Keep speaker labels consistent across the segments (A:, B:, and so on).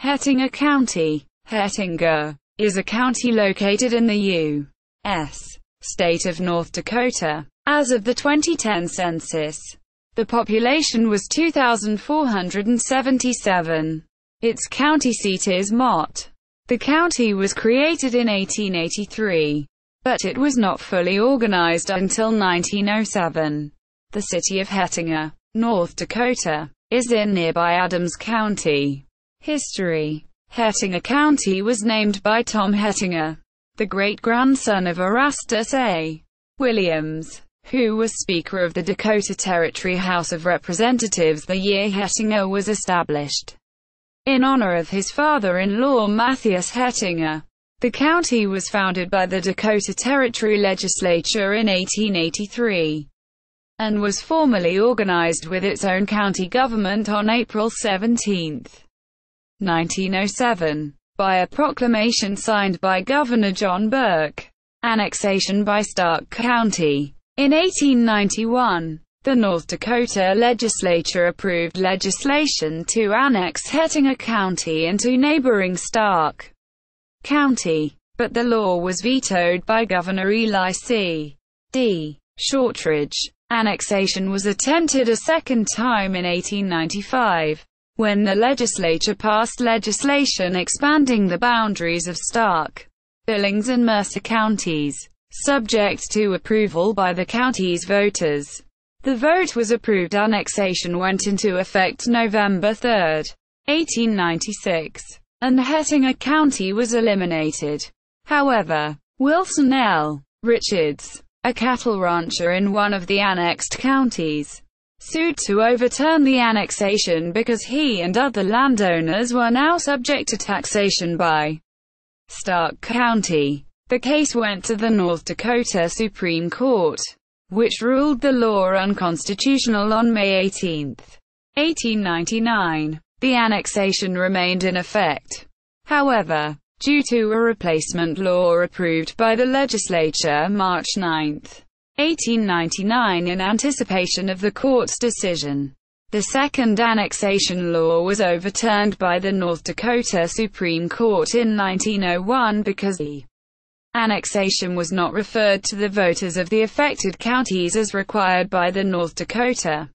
A: Hettinger County, Hettinger, is a county located in the U.S. state of North Dakota. As of the 2010 census, the population was 2,477. Its county seat is Mott. The county was created in 1883, but it was not fully organized until 1907. The city of Hettinger, North Dakota, is in nearby Adams County. History. Hettinger County was named by Tom Hettinger, the great-grandson of Erastus A. Williams, who was Speaker of the Dakota Territory House of Representatives the year Hettinger was established. In honor of his father-in-law Matthias Hettinger, the county was founded by the Dakota Territory Legislature in 1883, and was formally organized with its own county government on April 17, 1907, by a proclamation signed by Governor John Burke. Annexation by Stark County. In 1891, the North Dakota legislature approved legislation to annex Hettinger County into neighboring Stark County, but the law was vetoed by Governor Eli C. D. Shortridge. Annexation was attempted a second time in 1895, when the legislature passed legislation expanding the boundaries of Stark, Billings and Mercer counties, subject to approval by the county's voters. The vote was approved. Annexation went into effect November 3, 1896, and Hettinger County was eliminated. However, Wilson L. Richards, a cattle rancher in one of the annexed counties, sued to overturn the annexation because he and other landowners were now subject to taxation by Stark County. The case went to the North Dakota Supreme Court, which ruled the law unconstitutional on May 18, 1899. The annexation remained in effect, however, due to a replacement law approved by the legislature March 9, 1899 in anticipation of the court's decision. The second annexation law was overturned by the North Dakota Supreme Court in 1901 because the annexation was not referred to the voters of the affected counties as required by the North Dakota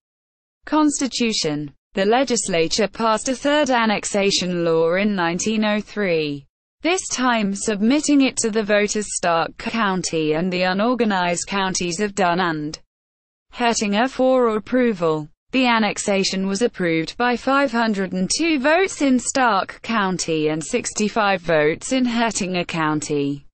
A: Constitution. The legislature passed a third annexation law in 1903, this time submitting it to the voters Stark County and the unorganized counties of Dunn and Hettinger for approval. The annexation was approved by 502 votes in Stark County and 65 votes in Hettinger County,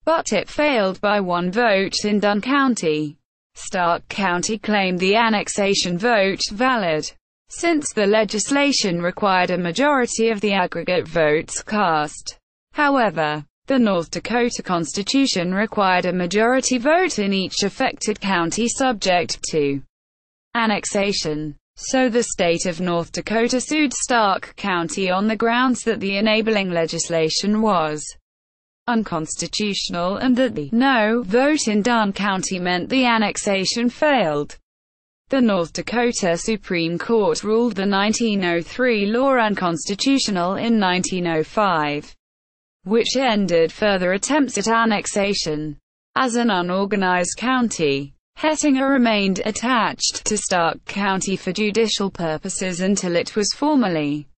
A: but it failed by 1 vote in Dunn County. Stark County claimed the annexation vote valid, since the legislation required a majority of the aggregate votes cast. However, the North Dakota Constitution required a majority vote in each affected county subject to annexation. So the state of North Dakota sued Stark County on the grounds that the enabling legislation was unconstitutional and that the no vote in Dunn County meant the annexation failed. The North Dakota Supreme Court ruled the 1903 law unconstitutional in 1905, which ended further attempts at annexation. As an unorganized county, Hettinger remained attached to Stark County for judicial purposes until it was formally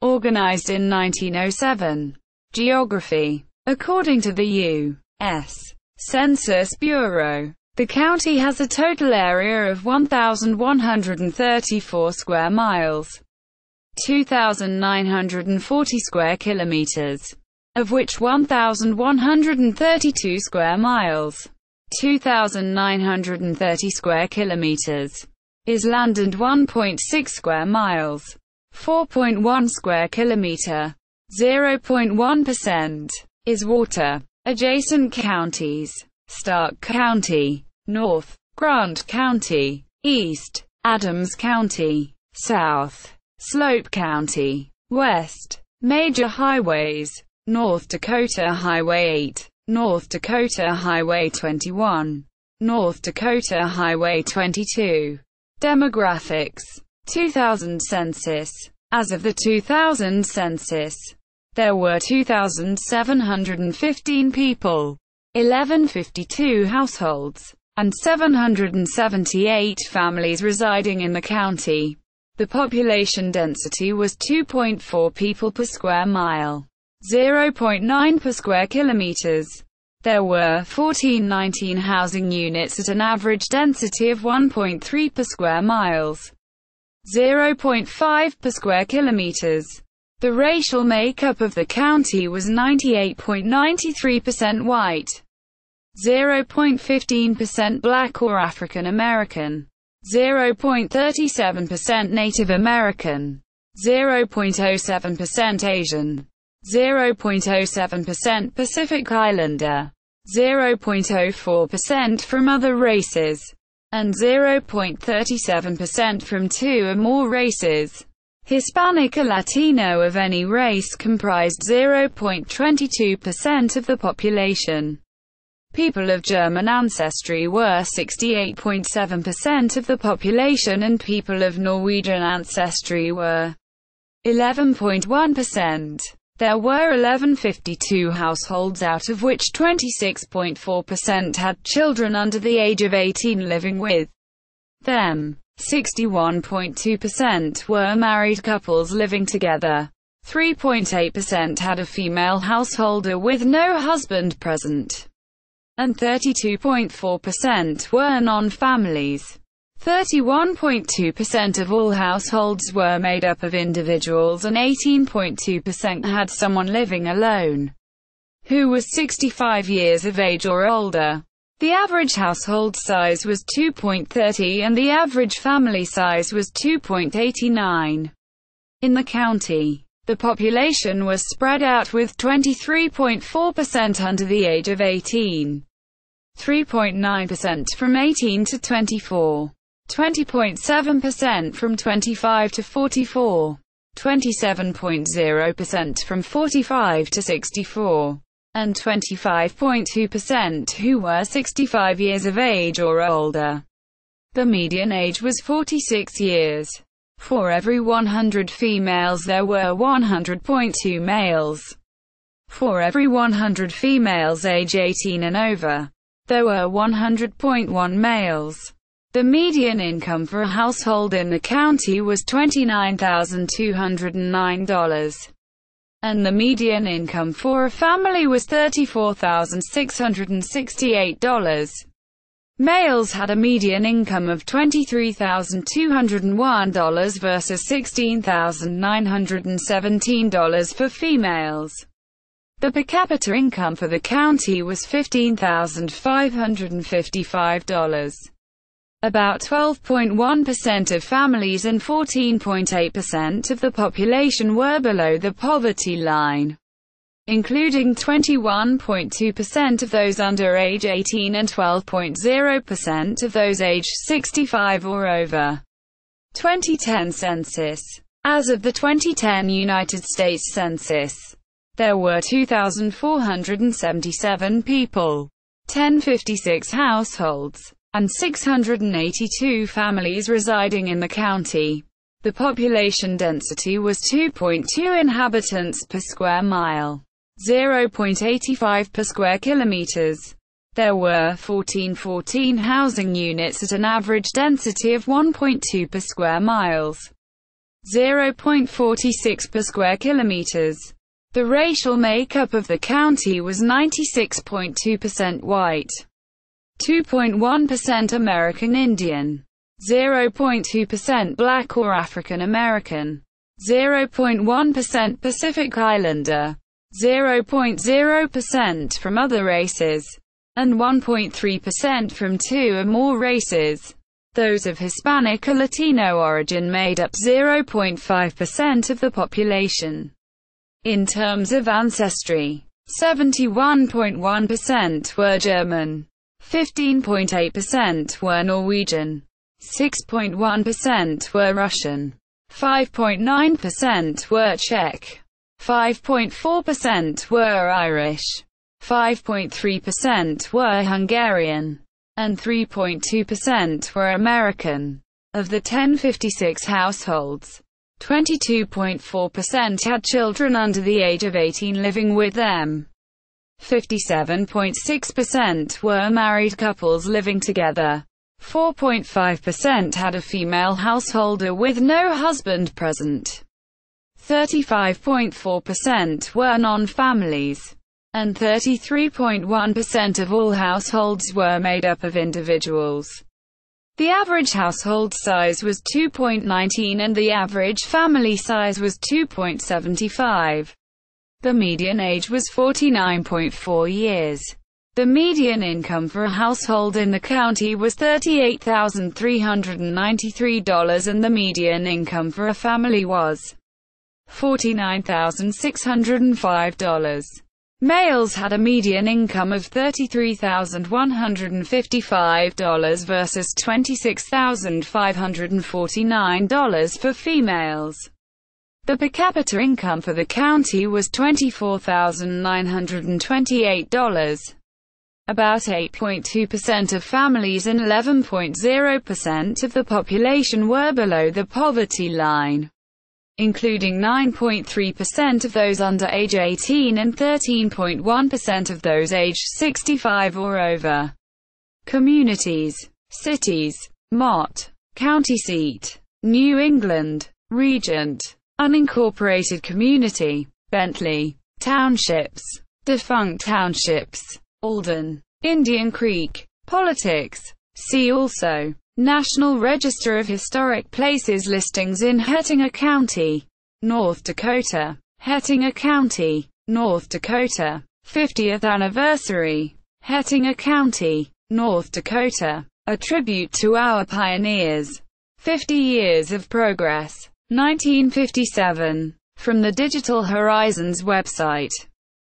A: organized in 1907. Geography. According to the U.S. Census Bureau, the county has a total area of 1,134 square miles, 2,940 square kilometers, of which 1,132 square miles, 2,930 square kilometers, is land and 1.6 square miles, 4.1 square kilometer, 0.1%, is water. Adjacent counties: Stark County, North, Grant County, East, Adams County, South, Slope County, West. Major highways: North Dakota Highway 8, North Dakota Highway 21, North Dakota Highway 22. Demographics. 2000 census. As of the 2000 census, there were 2,715 people, 1,152 households, and 778 families residing in the county. The population density was 2.4 people per square mile, 0.9 per square kilometers. There were 1,419 housing units at an average density of 1.3 per square miles, 0.5 per square kilometers. The racial makeup of the county was 98.93% white, 0.15% black or African American, 0.37% Native American, 0.07% Asian, 0.07% Pacific Islander, 0.04% from other races, and 0.37% from two or more races. Hispanic or Latino of any race comprised 0.22% of the population. People of German ancestry were 68.7% of the population and people of Norwegian ancestry were 11.1%. There were 1,152 households, out of which 26.4% had children under the age of 18 living with them. 61.2% were married couples living together. 3.8% had a female householder with no husband present. And 32.4% were non-families. 31.2% of all households were made up of individuals and 18.2% had someone living alone who was 65 years of age or older. The average household size was 2.30 and the average family size was 2.89. In the county, the population was spread out with 23.4% under the age of 18, 3.9% from 18 to 24, 20.7% from 25 to 44, 27.0% from 45 to 64, and 25.2% who were 65 years of age or older. The median age was 46 years. For every 100 females there were 100.2 males. For every 100 females age 18 and over, there were 100.1 males. The median income for a household in the county was $29,209. And the median income for a family was $34,668. Males had a median income of $23,201 versus $16,917 for females. The per capita income for the county was $15,555. About 12.1% of families and 14.8% of the population were below the poverty line, including 21.2% of those under age 18 and 12.0% of those aged 65 or over. 2010 census. As of the 2010 United States Census, there were 2,477 people, 1,056 households, and 682 families residing in the county. The population density was 2.2 inhabitants per square mile, 0.85 per square kilometers. There were 1,414 housing units at an average density of 1.2 per square miles, 0.46 per square kilometers. The racial makeup of the county was 96.2% white, 2.1% American Indian, 0.2% Black or African American, 0.1% Pacific Islander, 0.0% from other races, and 1.3% from two or more races. Those of Hispanic or Latino origin made up 0.5% of the population. In terms of ancestry, 71.1% were German, 15.8% were Norwegian, 6.1% were Russian, 5.9% were Czech, 5.4% were Irish, 5.3% were Hungarian, and 3.2% were American. Of the 1,056 households, 22.4% had children under the age of 18 living with them. 57.6% were married couples living together. 4.5% had a female householder with no husband present. 35.4% were non-families. And 33.1% of all households were made up of individuals. The average household size was 2.19 and the average family size was 2.75. The median age was 49.4 years. The median income for a household in the county was $38,393 and the median income for a family was $49,605. Males had a median income of $33,155 versus $26,549 for females. The per capita income for the county was $24,928. About 8.2% of families and 11.0% of the population were below the poverty line, including 9.3% of those under age 18 and 13.1% of those aged 65 or over. Communities. Cities. Mott, county seat. New England. Regent. Unincorporated community. Bentley. Townships. Defunct townships. Alden. Indian Creek. Politics. See also. National Register of Historic Places listings in Hettinger County, North Dakota. Hettinger County, North Dakota. 50th anniversary. Hettinger County, North Dakota. A tribute to our pioneers. 50 years of progress. 1957. From the Digital Horizons website.